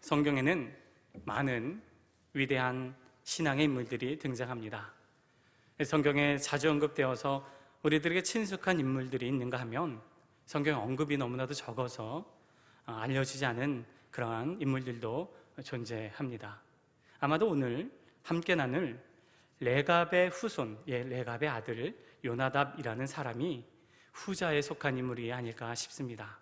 성경에는 많은 위대한 신앙의 인물들이 등장합니다. 성경에 자주 언급되어서 우리들에게 친숙한 인물들이 있는가 하면 성경에 언급이 너무나도 적어서 알려지지 않은 그러한 인물들도 존재합니다. 아마도 오늘 함께 나눌 레갑의 후손, 레갑의 아들 요나답이라는 사람이 후자에 속한 인물이 아닐까 싶습니다.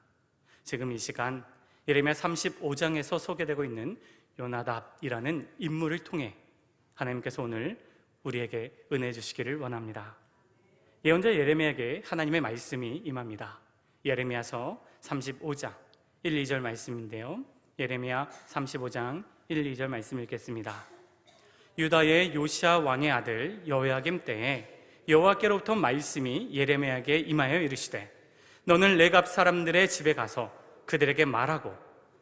지금 이 시간 예레미야 35장에서 소개되고 있는 요나답이라는 인물을 통해 하나님께서 오늘 우리에게 은혜 주시기를 원합니다. 예언자 예레미야에게 하나님의 말씀이 임합니다. 예레미야서 35장 1, 2절 말씀인데요, 예레미야 35장 1, 2절 말씀 읽겠습니다. 유다의 요시야 왕의 아들 여호야김 때에 여호와께로부터 말씀이 예레미야에게 임하여 이르시되, 너는 레갑 사람들의 집에 가서 그들에게 말하고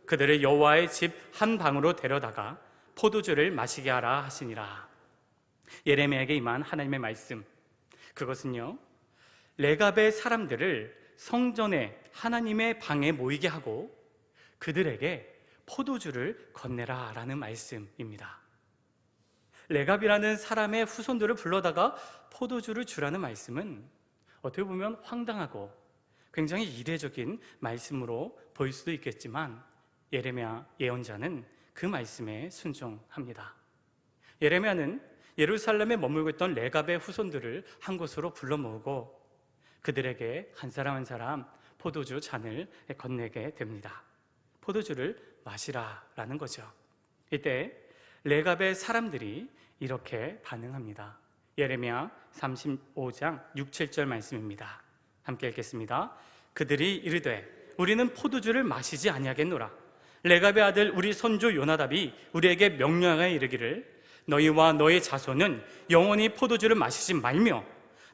그들을 여호와의 집 한 방으로 데려다가 포도주를 마시게 하라 하시니라. 예레미야에게 임한 하나님의 말씀, 그것은요, 레갑의 사람들을 성전에 하나님의 방에 모이게 하고 그들에게 포도주를 건네라 라는 말씀입니다. 레갑이라는 사람의 후손들을 불러다가 포도주를 주라는 말씀은 어떻게 보면 황당하고 굉장히 이례적인 말씀으로 보일 수도 있겠지만 예레미야 예언자는 그 말씀에 순종합니다. 예레미야는 예루살렘에 머물고 있던 레갑의 후손들을 한 곳으로 불러 모으고 그들에게 한 사람 한 사람 포도주 잔을 건네게 됩니다. 포도주를 마시라라는 거죠. 이때 레갑의 사람들이 이렇게 반응합니다. 예레미야 35장 6, 7절 말씀입니다. 함께 읽겠습니다. 그들이 이르되 우리는 포도주를 마시지 아니하겠노라. 레갑의 아들 우리 선조 요나답이 우리에게 명령하여 이르기를, 너희와 너희 자손은 영원히 포도주를 마시지 말며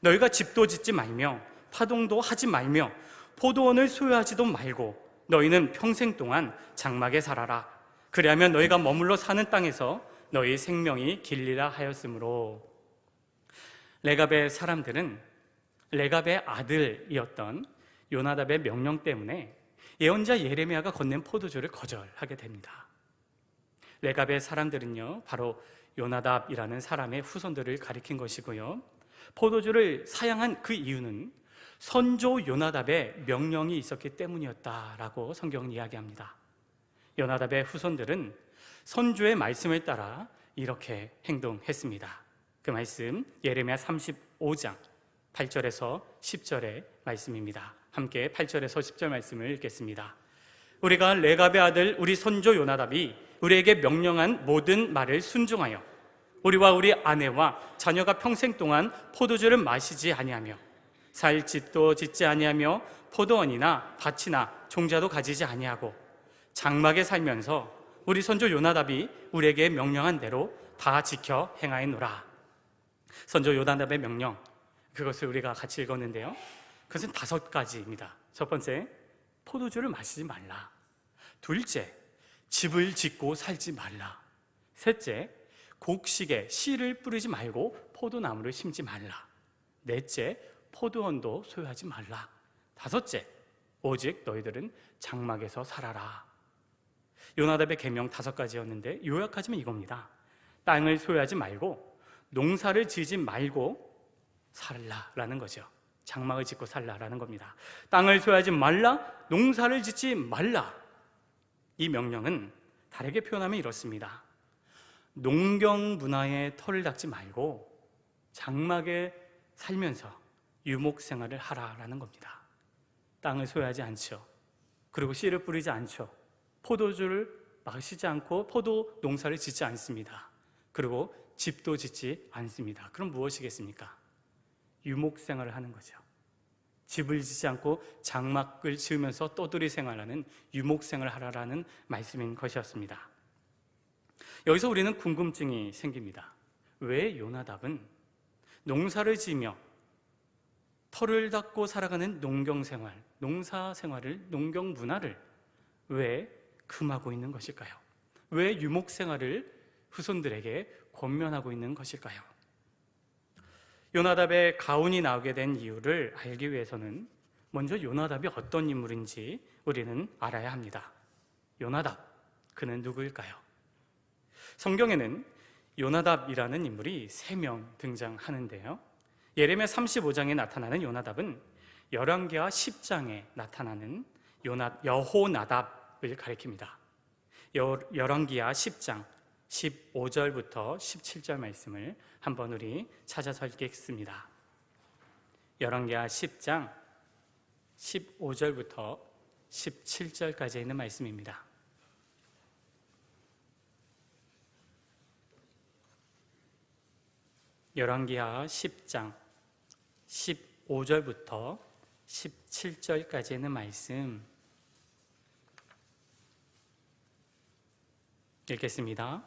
너희가 집도 짓지 말며 파동도 하지 말며 포도원을 소유하지도 말고 너희는 평생 동안 장막에 살아라. 그리하면 너희가 머물러 사는 땅에서 너희 생명이 길리라 하였으므로. 레갑의 사람들은 레갑의 아들이었던 요나답의 명령 때문에 예언자 예레미야가 건넨 포도주를 거절하게 됩니다. 레갑의 사람들은요, 바로 요나답이라는 사람의 후손들을 가리킨 것이고요, 포도주를 사양한 그 이유는 선조 요나답의 명령이 있었기 때문이었다라고 성경은 이야기합니다. 요나답의 후손들은 선조의 말씀을 따라 이렇게 행동했습니다. 그 말씀 예레미야 35장 8절에서 10절의 말씀입니다. 함께 8절에서 10절 말씀을 읽겠습니다. 우리가 레갑의 아들 우리 선조 요나답이 우리에게 명령한 모든 말을 순종하여 우리와 우리 아내와 자녀가 평생 동안 포도주를 마시지 아니하며 살 집도 짓지 아니하며 포도원이나 밭이나 종자도 가지지 아니하고 장막에 살면서 우리 선조 요나답이 우리에게 명령한 대로 다 지켜 행하였노라. 선조 요나답의 명령, 그것을 우리가 같이 읽었는데요, 그것은 5가지입니다. 첫 번째, 포도주를 마시지 말라. 둘째, 집을 짓고 살지 말라. 셋째, 곡식에 씨를 뿌리지 말고 포도나무를 심지 말라. 넷째, 포도원도 소유하지 말라. 다섯째, 오직 너희들은 장막에서 살아라. 요나답의 계명 5가지였는데 요약하자면 이겁니다. 땅을 소유하지 말고 농사를 지지 말고 살라라는 거죠. 장막을 짓고 살라라는 겁니다. 땅을 소유하지 말라, 농사를 짓지 말라. 이 명령은 다르게 표현하면 이렇습니다. 농경 문화에 털을 닦지 말고 장막에 살면서 유목 생활을 하라라는 겁니다. 땅을 소유하지 않죠. 그리고 씨를 뿌리지 않죠. 포도주를 마시지 않고 포도 농사를 짓지 않습니다. 그리고 집도 짓지 않습니다. 그럼 무엇이겠습니까? 유목 생활을 하는 거죠. 집을 짓지 않고 장막을 지으면서 떠돌이 생활하는 유목 생활을 하라라는 말씀인 것이었습니다. 여기서 우리는 궁금증이 생깁니다. 왜 요나답은 농사를 지으며 털을 닦고 살아가는 농경 생활, 농사 생활을, 농경 문화를 왜 금하고 있는 것일까요? 왜 유목 생활을 후손들에게 권면하고 있는 것일까요? 요나답의 가훈이 나오게 된 이유를 알기 위해서는 먼저 요나답이 어떤 인물인지 우리는 알아야 합니다. 요나답, 그는 누구일까요? 성경에는 요나답이라는 인물이 3명 등장하는데요, 예레미야 35장에 나타나는 요나답은 열왕기하 10장에 나타나는 여호나답을 가리킵니다. 열왕기하 10장 15절부터 17절 말씀을 한번 우리 찾아서 읽겠습니다. 열왕기하 10장 15절부터 17절까지 있는 말씀입니다. 열왕기하 10장 15절부터 17절까지 있는 말씀 읽겠습니다.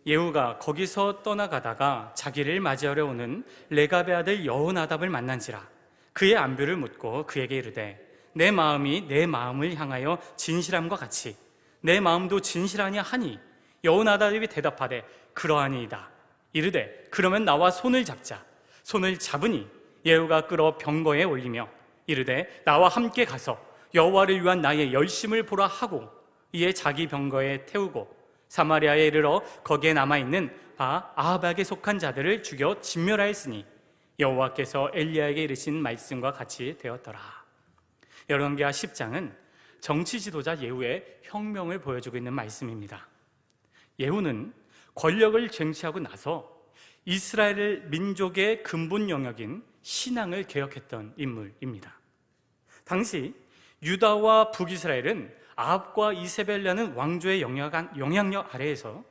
예후가 거기서 떠나가다가 자기를 맞이하려 오는 레갑의 아들 여호나답을 만난지라. 그의 안부를 묻고 그에게 이르되 내 마음이 내 마음을 향하여 진실함과 같이 내 마음도 진실하니 하니, 여호나답이 대답하되 그러하니이다. 이르되 그러면 나와 손을 잡자. 손을 잡으니 예후가 끌어 병거에 올리며 이르되 나와 함께 가서 여호와를 위한 나의 열심을 보라 하고, 이에 자기 병거에 태우고 사마리아에 이르러 거기에 남아있는 아합에게 속한 자들을 죽여 진멸하였으니 여호와께서 엘리야에게 이르신 말씀과 같이 되었더라. 열왕기하 10장은 정치 지도자 예후의 혁명을 보여주고 있는 말씀입니다. 예후는 권력을 쟁취하고 나서 이스라엘 민족의 근본 영역인 신앙을 개혁했던 인물입니다. 당시 유다와 북이스라엘은 아합과 이세벨이라는 왕조의 영향력 아래에서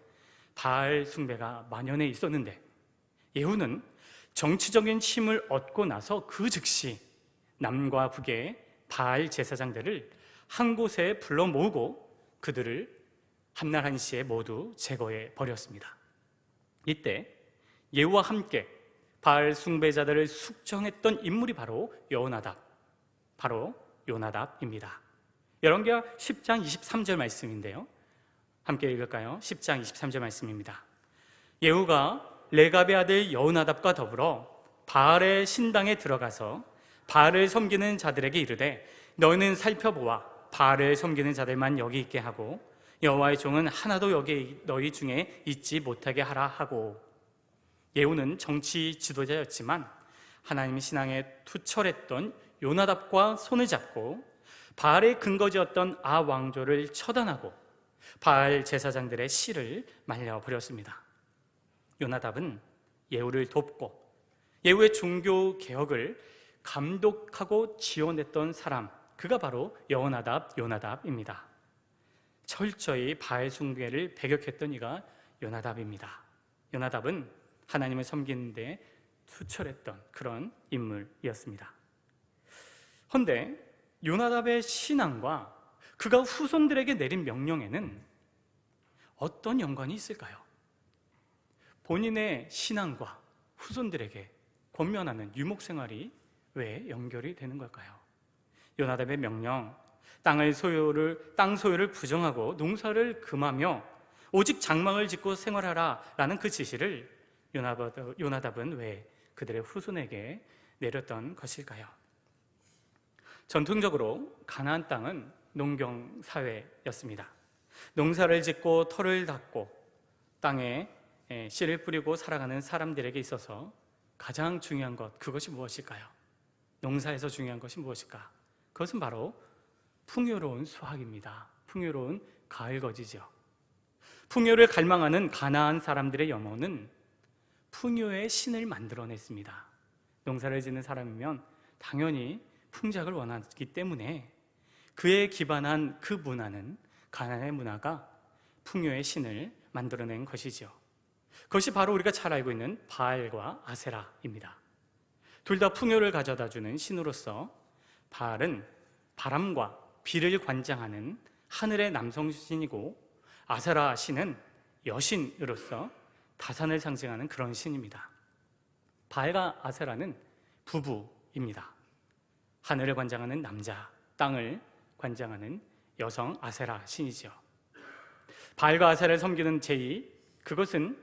바알 숭배가 만연해 있었는데, 예후는 정치적인 힘을 얻고 나서 그 즉시 남과 북의 바알 제사장들을 한 곳에 불러 모으고 그들을 한날 한시에 모두 제거해 버렸습니다. 이때 예후와 함께 바알 숭배자들을 숙청했던 인물이 바로 요나답입니다. 열왕기하 10장 23절 말씀인데요, 함께 읽을까요? 10장 23절 말씀입니다. 예후가 레갑의 아들 여호나답과 더불어 바알의 신당에 들어가서 바알을 섬기는 자들에게 이르되 너희는 살펴보아 바알을 섬기는 자들만 여기 있게 하고 여호와의 종은 하나도 여기 너희 중에 있지 못하게 하라 하고. 예후는 정치 지도자였지만 하나님의 신앙에 투철했던 요나답과 손을 잡고 바알의 근거지였던 왕조를 처단하고 바알 제사장들의 씨를 말려버렸습니다. 요나답은 예후를 돕고 예후의 종교 개혁을 감독하고 지원했던 사람, 그가 바로 요나답입니다. 철저히 바알 숭배를 배격했던 이가 요나답입니다. 요나답은 하나님을 섬기는 데 투철했던 그런 인물이었습니다. 그런데 요나답의 신앙과 그가 후손들에게 내린 명령에는 어떤 연관이 있을까요? 본인의 신앙과 후손들에게 권면하는 유목 생활이 왜 연결이 되는 걸까요? 요나답의 명령, 땅 소유를 부정하고 농사를 금하며 오직 장막을 짓고 생활하라 라는 그 지시를 요나답은 왜 그들의 후손에게 내렸던 것일까요? 전통적으로 가나안 땅은 농경 사회였습니다. 농사를 짓고 터를 닦고 땅에 씨를 뿌리고 살아가는 사람들에게 있어서 가장 중요한 것, 그것이 무엇일까요? 농사에서 중요한 것이 무엇일까? 그것은 바로 풍요로운 수확입니다. 풍요로운 가을거지죠. 풍요를 갈망하는 가나안 사람들의 영혼은 풍요의 신을 만들어냈습니다. 농사를 짓는 사람이면 당연히 풍작을 원하기 때문에 그에 기반한 그 문화는, 가나안의 문화가 풍요의 신을 만들어낸 것이죠. 그것이 바로 우리가 잘 알고 있는 바알과 아세라입니다. 둘 다 풍요를 가져다주는 신으로서 바알은 바람과 비를 관장하는 하늘의 남성신이고, 아세라 신은 여신으로서 다산을 상징하는 그런 신입니다. 바알과 아세라는 부부입니다. 하늘을 관장하는 남자, 땅을 관장하는 여성 아세라 신이죠. 바알과 아세라를 섬기는 제의, 그것은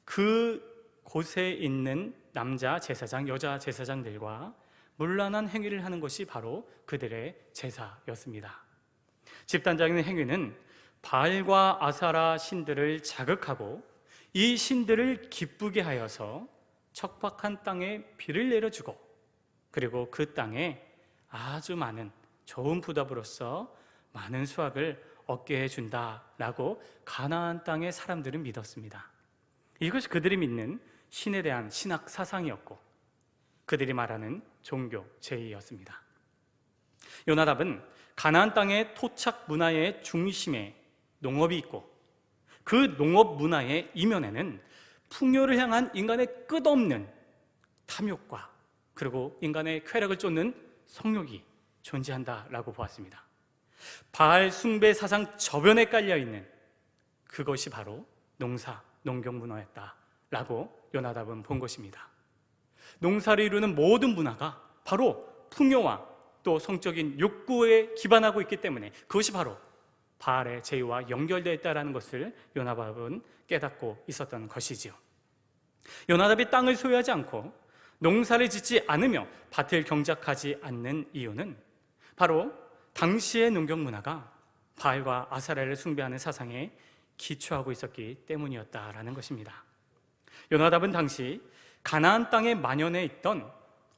그 곳에 있는 남자 제사장, 여자 제사장들과 문란한 행위를 하는 것이 바로 그들의 제사였습니다. 집단적인 행위는 바알과 아사라 신들을 자극하고 이 신들을 기쁘게 하여서 척박한 땅에 비를 내려주고, 그리고 그 땅에 아주 많은 좋은 부답으로서 많은 수확을 얻게 해준다라고 가나안 땅의 사람들은 믿었습니다. 이것이 그들이 믿는 신에 대한 신학 사상이었고 그들이 말하는 종교 제의였습니다. 요나답은 가나안 땅의 토착 문화의 중심에 농업이 있고 그 농업 문화의 이면에는 풍요를 향한 인간의 끝없는 탐욕과 그리고 인간의 쾌락을 쫓는 성욕이 존재한다라고 보았습니다. 바알 숭배 사상 저변에 깔려있는 그것이 바로 농경 문화였다라고 요나답은 본 것입니다. 농사를 이루는 모든 문화가 바로 풍요와 또 성적인 욕구에 기반하고 있기 때문에 그것이 바로 바알의 제의와 연결되어 있다는 것을 요나답은 깨닫고 있었던 것이지요. 요나답이 땅을 소유하지 않고 농사를 짓지 않으며 밭을 경작하지 않는 이유는 바로 당시의 농경 문화가 바알과 아사라를 숭배하는 사상에 기초하고 있었기 때문이었다라는 것입니다. 요나답은 당시 가나안 땅에 만연해 있던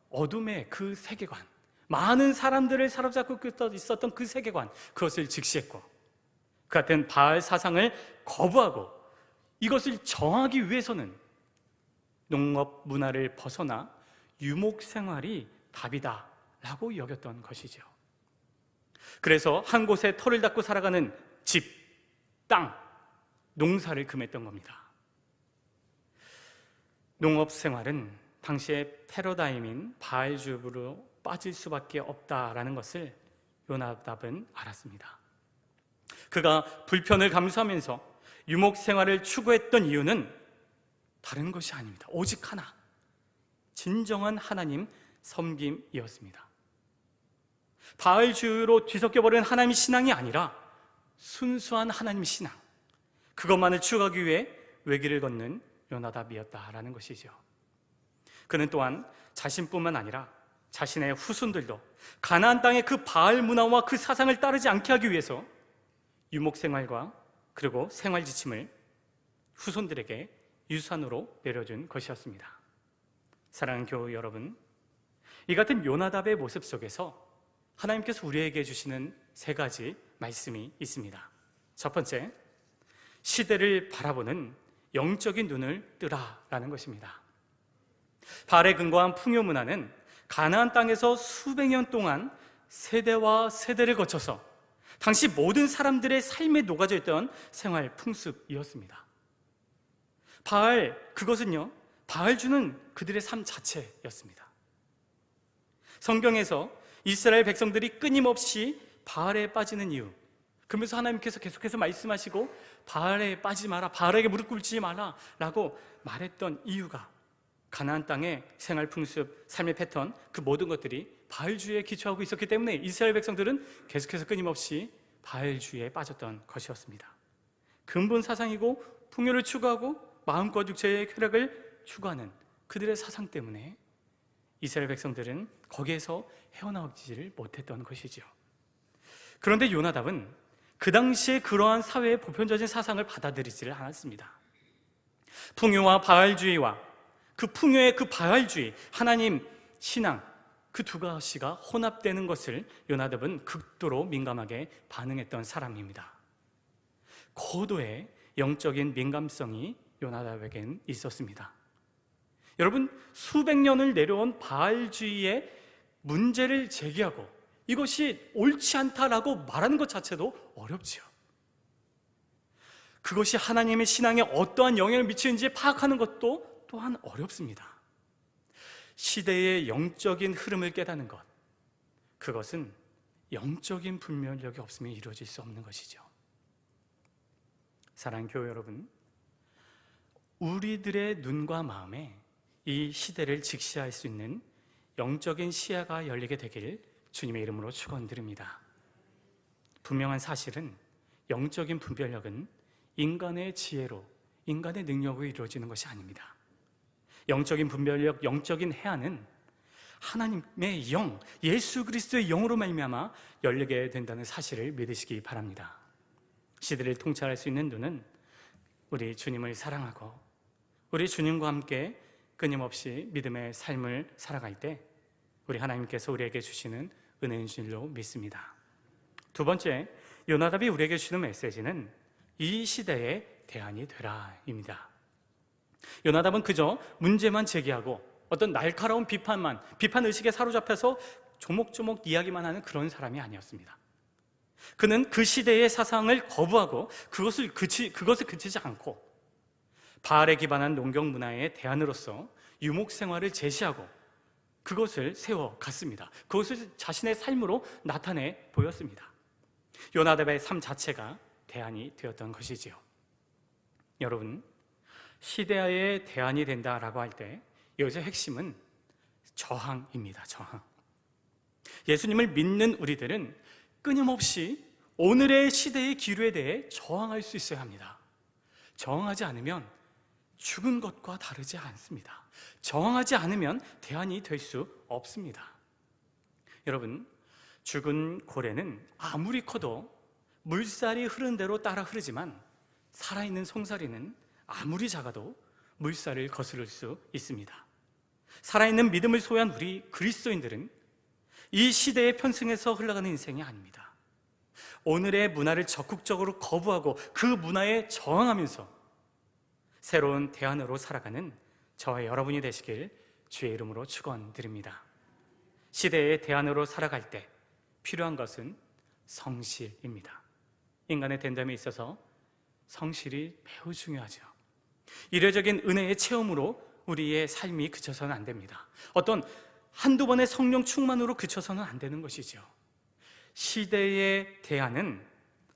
어둠의 그 세계관, 많은 사람들을 사로잡고 있었던 그 세계관, 그것을 직시했고 그 같은 바알 사상을 거부하고 이것을 정하기 위해서는 농업 문화를 벗어나 유목 생활이 답이다 라고 여겼던 것이죠. 그래서 한 곳에 터를 닦고 살아가는 집, 땅, 농사를 금했던 겁니다. 농업 생활은 당시의 패러다임인 바알주의로 빠질 수밖에 없다라는 것을 요나답은 알았습니다. 그가 불편을 감수하면서 유목 생활을 추구했던 이유는 다른 것이 아닙니다. 오직 하나, 진정한 하나님 섬김이었습니다. 바알주의로 뒤섞여버린 하나님 신앙이 아니라 순수한 하나님 신앙, 그것만을 추구하기 위해 외길을 걷는 요나답이었다라는 것이죠. 그는 또한 자신뿐만 아니라 자신의 후손들도 가나안 땅의 그 바알 문화와 그 사상을 따르지 않게 하기 위해서 유목생활과 그리고 생활지침을 후손들에게 유산으로 내려준 것이었습니다. 사랑하는 교우 여러분, 이 같은 요나답의 모습 속에서 하나님께서 우리에게 주시는 세 가지 말씀이 있습니다. 첫 번째, 시대를 바라보는 영적인 눈을 뜨라라는 것입니다. 바알에 근거한 풍요 문화는 가나안 땅에서 수백 년 동안 세대와 세대를 거쳐서 당시 모든 사람들의 삶에 녹아져 있던 생활 풍습이었습니다. 그것은요, 바알주는 그들의 삶 자체였습니다. 성경에서 이스라엘 백성들이 끊임없이 바알에 빠지는 이유, 그러면서 하나님께서 계속해서 말씀하시고 바알에 빠지지 마라, 바알에게 무릎 꿇지 마라 라고 말했던 이유가 가나안 땅의 생활 풍습, 삶의 패턴, 그 모든 것들이 바알주의에 기초하고 있었기 때문에 이스라엘 백성들은 계속해서 끊임없이 바알주의에 빠졌던 것이었습니다. 근본 사상이고 풍요를 추구하고 마음과 육체의 쾌락을 추구하는 그들의 사상 때문에 이스라엘 백성들은 거기에서 헤어나오지를 못했던 것이죠. 그런데 요나답은 그 당시에 그러한 사회의 보편적인 사상을 받아들이지를 않았습니다. 풍요와 바알주의와 그 풍요의 그 바알주의, 하나님 신앙, 그 두 가지가 혼합되는 것을 요나답은 극도로 민감하게 반응했던 사람입니다. 고도의 영적인 민감성이 요나답에겐 있었습니다. 여러분, 수백 년을 내려온 바알주의의 문제를 제기하고 이것이 옳지 않다라고 말하는 것 자체도 어렵지요. 그것이 하나님의 신앙에 어떠한 영향을 미치는지 파악하는 것도 또한 어렵습니다. 시대의 영적인 흐름을 깨닫는 것, 그것은 영적인 분별력이 없으면 이루어질 수 없는 것이죠. 사랑하는 교회 여러분, 우리들의 눈과 마음에 이 시대를 직시할 수 있는 영적인 시야가 열리게 되길 주님의 이름으로 축원드립니다. 분명한 사실은 영적인 분별력은 인간의 지혜로, 인간의 능력으로 이루어지는 것이 아닙니다. 영적인 분별력, 영적인 해안은 하나님의 영, 예수 그리스도의 영으로 말미암아 열리게 된다는 사실을 믿으시기 바랍니다. 시대를 통찰할 수 있는 눈은 우리 주님을 사랑하고 우리 주님과 함께 끊임없이 믿음의 삶을 살아갈 때 우리 하나님께서 우리에게 주시는 은혜인 줄로 믿습니다. 두 번째, 요나답이 우리에게 주는 메시지는 이 시대의 대안이 되라입니다. 요나답은 그저 문제만 제기하고 어떤 날카로운 비판의식에 사로잡혀서 조목조목 이야기만 하는 그런 사람이 아니었습니다. 그는 그 시대의 사상을 거부하고 그것을 그치지 않고 바알에 기반한 농경 문화의 대안으로서 유목 생활을 제시하고 그것을 세워갔습니다. 그것을 자신의 삶으로 나타내 보였습니다. 요나답의 삶 자체가 대안이 되었던 것이지요. 여러분, 시대의 대안이 된다라고 할 때 여기서 핵심은 저항입니다. 저항. 예수님을 믿는 우리들은 끊임없이 오늘의 시대의 기류에 대해 저항할 수 있어야 합니다. 저항하지 않으면 죽은 것과 다르지 않습니다. 저항하지 않으면 대안이 될 수 없습니다. 여러분, 죽은 고래는 아무리 커도 물살이 흐른 대로 따라 흐르지만 살아있는 송사리는 아무리 작아도 물살을 거스를 수 있습니다. 살아있는 믿음을 소유한 우리 그리스도인들은 이 시대의 편승에서 흘러가는 인생이 아닙니다. 오늘의 문화를 적극적으로 거부하고 그 문화에 저항하면서 새로운 대안으로 살아가는 저와 여러분이 되시길 주의 이름으로 축원드립니다. 시대의 대안으로 살아갈 때 필요한 것은 성실입니다. 인간의 됨됨에 있어서 성실이 매우 중요하죠. 이례적인 은혜의 체험으로 우리의 삶이 그쳐서는 안 됩니다. 어떤 한두 번의 성령 충만으로 그쳐서는 안 되는 것이죠. 시대의 대안은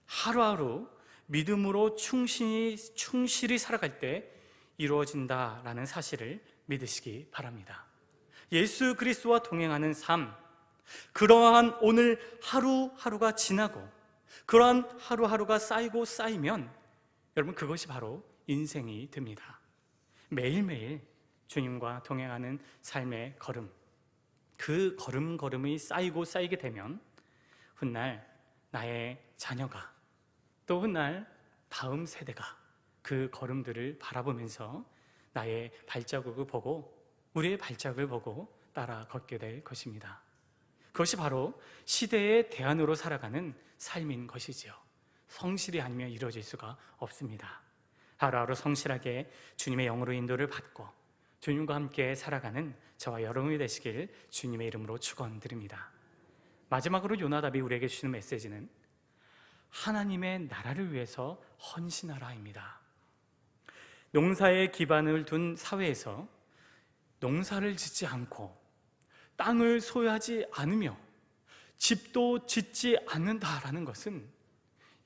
하루하루 믿음으로 충실히 살아갈 때 이루어진다라는 사실을 믿으시기 바랍니다. 예수 그리스도와 동행하는 삶, 그러한 오늘 하루하루가 지나고 그러한 하루하루가 쌓이면 여러분 그것이 바로 인생이 됩니다. 매일매일 주님과 동행하는 삶의 걸음, 그 걸음걸음이 쌓이게 되면 훗날 나의 자녀가 또 훗날 다음 세대가 그 걸음들을 바라보면서 나의 발자국을 보고 우리의 발자국을 보고 따라 걷게 될 것입니다. 그것이 바로 시대의 대안으로 살아가는 삶인 것이지요. 성실이 아니면 이루어질 수가 없습니다. 하루하루 성실하게 주님의 영으로 인도를 받고 주님과 함께 살아가는 저와 여러분이 되시길 주님의 이름으로 축원드립니다. 마지막으로 요나답이 우리에게 주시는 메시지는 하나님의 나라를 위해서 헌신하라입니다. 농사에 기반을 둔 사회에서 농사를 짓지 않고 땅을 소유하지 않으며 집도 짓지 않는다라는 것은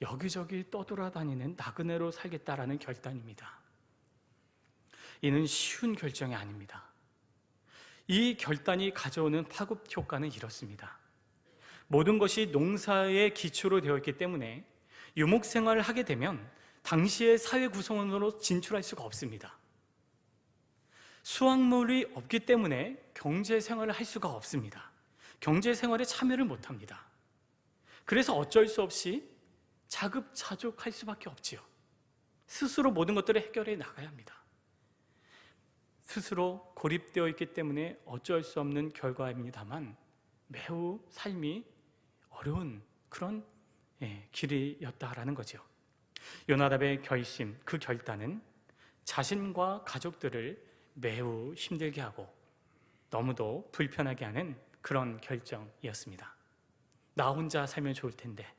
여기저기 떠돌아다니는 나그네로 살겠다라는 결단입니다. 이는 쉬운 결정이 아닙니다. 이 결단이 가져오는 파급 효과는 이렇습니다. 모든 것이 농사의 기초로 되어 있기 때문에 유목 생활을 하게 되면 당시의 사회 구성원으로 진출할 수가 없습니다. 수확물이 없기 때문에 경제 생활을 할 수가 없습니다. 경제 생활에 참여를 못합니다. 그래서 어쩔 수 없이 자급자족할 수밖에 없지요. 스스로 모든 것들을 해결해 나가야 합니다. 스스로 고립되어 있기 때문에 어쩔 수 없는 결과입니다만 매우 삶이 어려운 그런 길이었다라는 거죠. 요나답의 결심, 그 결단은 자신과 가족들을 매우 힘들게 하고 너무도 불편하게 하는 그런 결정이었습니다. 나 혼자 살면 좋을 텐데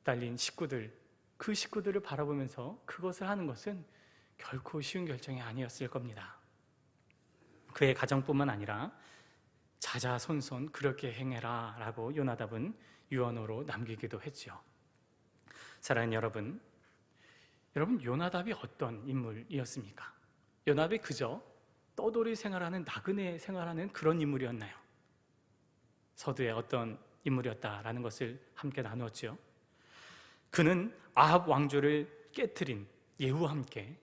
딸린 식구들, 그 식구들을 바라보면서 그것을 하는 것은 결코 쉬운 결정이 아니었을 겁니다. 그의 가정뿐만 아니라 자자손손 그렇게 행해라 라고 요나답은 유언으로 남기기도 했죠. 사랑하는 여러분, 요나답이 어떤 인물이었습니까? 요나답이 그저 떠돌이 생활하는 나그네 생활하는 그런 인물이었나요? 서두에 어떤 인물이었다라는 것을 함께 나누었죠. 그는 아합 왕조를 깨트린 예후와 함께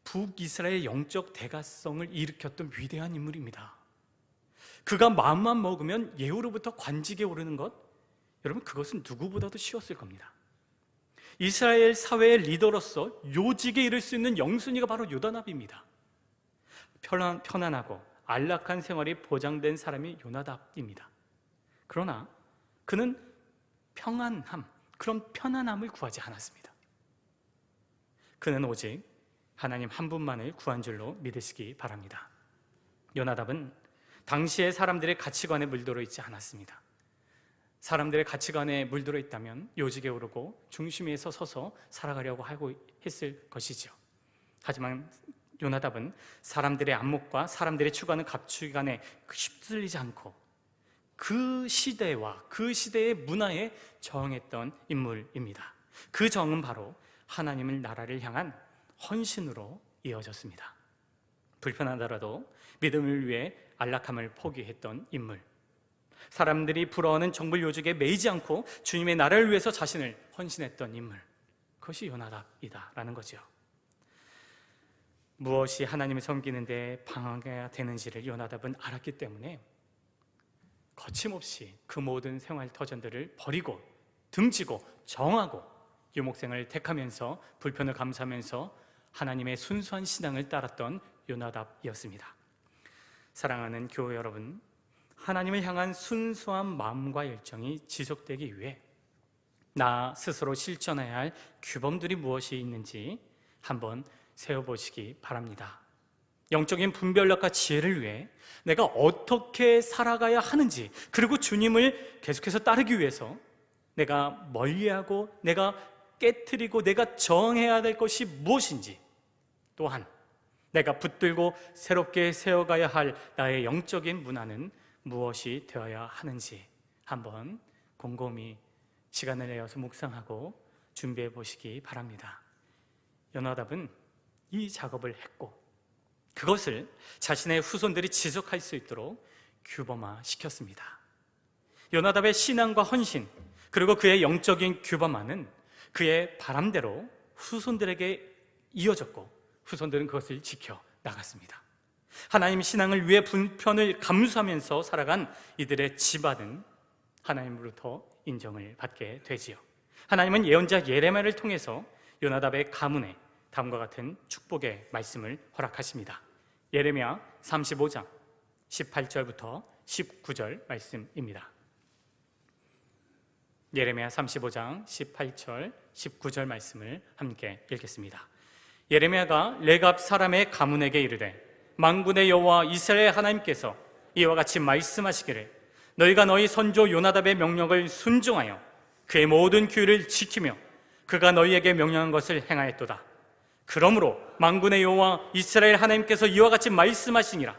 북이스라엘의 영적 대가성을 일으켰던 위대한 인물입니다. 그가 마음만 먹으면 예후로부터 관직에 오르는 것, 여러분 그것은 누구보다도 쉬웠을 겁니다. 이스라엘 사회의 리더로서 요직에 이를 수 있는 영순위가 바로 요나답입니다. 편안하고 안락한 생활이 보장된 사람이 요나답입니다. 그러나 그는 그런 편안함을 구하지 않았습니다. 그는 오직 하나님 한 분만을 구한 줄로 믿으시기 바랍니다. 요나답은 당시의 사람들의 가치관에 물들어 있지 않았습니다. 사람들의 가치관에 물들어 있다면 요직에 오르고 중심에서 서서 살아가려고 하고 했을 것이죠. 하지만 요나답은 사람들의 안목과 사람들의 추구하는 가치관에 휩쓸리지 않고 그 시대와 그 시대의 문화에 저항했던 인물입니다. 그 정은 바로 하나님의 나라를 향한 헌신으로 이어졌습니다. 불편하더라도 믿음을 위해 안락함을 포기했던 인물, 사람들이 부러워하는 정글 요직에 매이지 않고 주님의 나라를 위해서 자신을 헌신했던 인물, 그것이 요나답이다라는 거죠. 무엇이 하나님을 섬기는 데 방해가 되는지를 요나답은 알았기 때문에 거침없이 그 모든 생활 터전들을 버리고 등지고 정하고 유목생을 택하면서 불편을 감수하면서 하나님의 순수한 신앙을 따랐던 요나답이었습니다. 사랑하는 교회 여러분, 하나님을 향한 순수한 마음과 열정이 지속되기 위해 나 스스로 실천해야 할 규범들이 무엇이 있는지 한번 세워보시기 바랍니다. 영적인 분별력과 지혜를 위해 내가 어떻게 살아가야 하는지, 그리고 주님을 계속해서 따르기 위해서 내가 멀리하고 내가 깨트리고 내가 정해야 될 것이 무엇인지, 또한 내가 붙들고 새롭게 세워가야 할 나의 영적인 문화는 무엇이 되어야 하는지 한번 곰곰이 시간을 내어서 묵상하고 준비해 보시기 바랍니다. 요나답은 이 작업을 했고 그것을 자신의 후손들이 지속할 수 있도록 규범화시켰습니다. 요나답의 신앙과 헌신, 그리고 그의 영적인 규범화는 그의 바람대로 후손들에게 이어졌고 후손들은 그것을 지켜 나갔습니다. 하나님 신앙을 위해 불편을 감수하면서 살아간 이들의 집안은 하나님으로부터 인정을 받게 되지요. 하나님은 예언자 예레미야를 통해서 요나답의 가문에 다음과 같은 축복의 말씀을 허락하십니다. 예레미야 35장 18절부터 19절 말씀입니다. 예레미야 35장 18절 19절 말씀을 함께 읽겠습니다. 예레미야가 레갑 사람의 가문에게 이르되 만군의 여호와 이스라엘 하나님께서 이와 같이 말씀하시기를 너희가 너희 선조 요나답의 명령을 순종하여 그의 모든 규율을 지키며 그가 너희에게 명령한 것을 행하였도다. 그러므로 만군의 여호와 이스라엘 하나님께서 이와 같이 말씀하시니라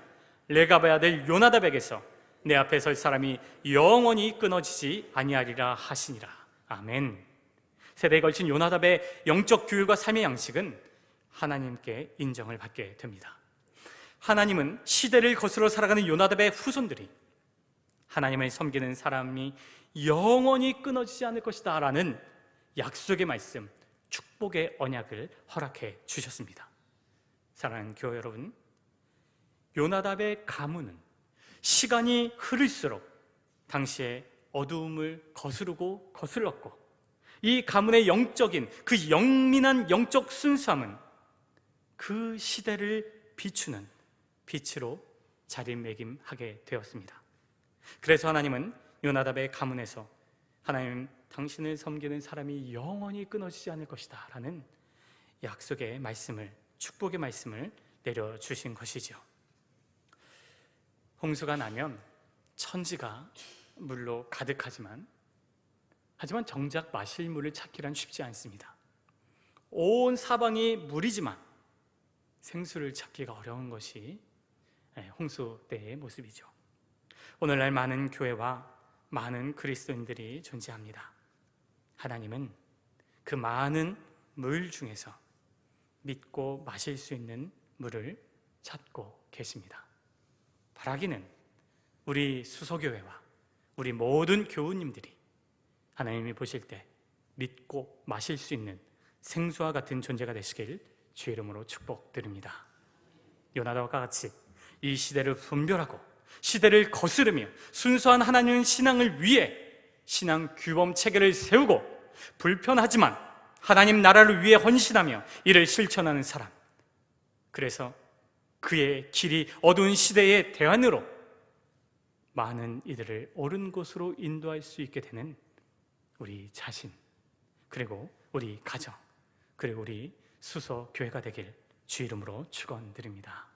레갑의 아들 요나답에게서 내 앞에 설 사람이 영원히 끊어지지 아니하리라 하시니라. 아멘. 세대에 걸친 요나답의 영적 규율과 삶의 양식은 하나님께 인정을 받게 됩니다. 하나님은 시대를 거스러 살아가는 요나답의 후손들이 하나님을 섬기는 사람이 영원히 끊어지지 않을 것이다 라는 약속의 말씀, 축복의 언약을 허락해 주셨습니다. 사랑하는 교회 여러분, 요나답의 가문은 시간이 흐를수록 당시의 어두움을 거스르고 거슬렀고 이 가문의 영적인 그 영민한 영적 순수함은 그 시대를 비추는 빛으로 자리매김하게 되었습니다. 그래서 하나님은 요나답의 가문에서 하나님 당신을 섬기는 사람이 영원히 끊어지지 않을 것이다 라는 약속의 말씀을, 축복의 말씀을 내려주신 것이죠. 홍수가 나면 천지가 물로 가득하지만 정작 마실 물을 찾기란 쉽지 않습니다. 온 사방이 물이지만 생수를 찾기가 어려운 것이 홍수 때의 모습이죠. 오늘날 많은 교회와 많은 그리스도인들이 존재합니다. 하나님은 그 많은 물 중에서 믿고 마실 수 있는 물을 찾고 계십니다. 바라기는 우리 수소교회와 우리 모든 교우님들이 하나님이 보실 때 믿고 마실 수 있는 생수와 같은 존재가 되시길 주의 이름으로 축복드립니다. 요나답과 같이 이 시대를 분별하고 시대를 거스르며 순수한 하나님의 신앙을 위해 신앙 규범 체계를 세우고 불편하지만 하나님 나라를 위해 헌신하며 이를 실천하는 사람, 그래서 그의 길이 어두운 시대의 대안으로 많은 이들을 옳은 곳으로 인도할 수 있게 되는 우리 자신, 그리고 우리 가정, 그리고 우리 수서 교회가 되길 주 이름으로 축원드립니다.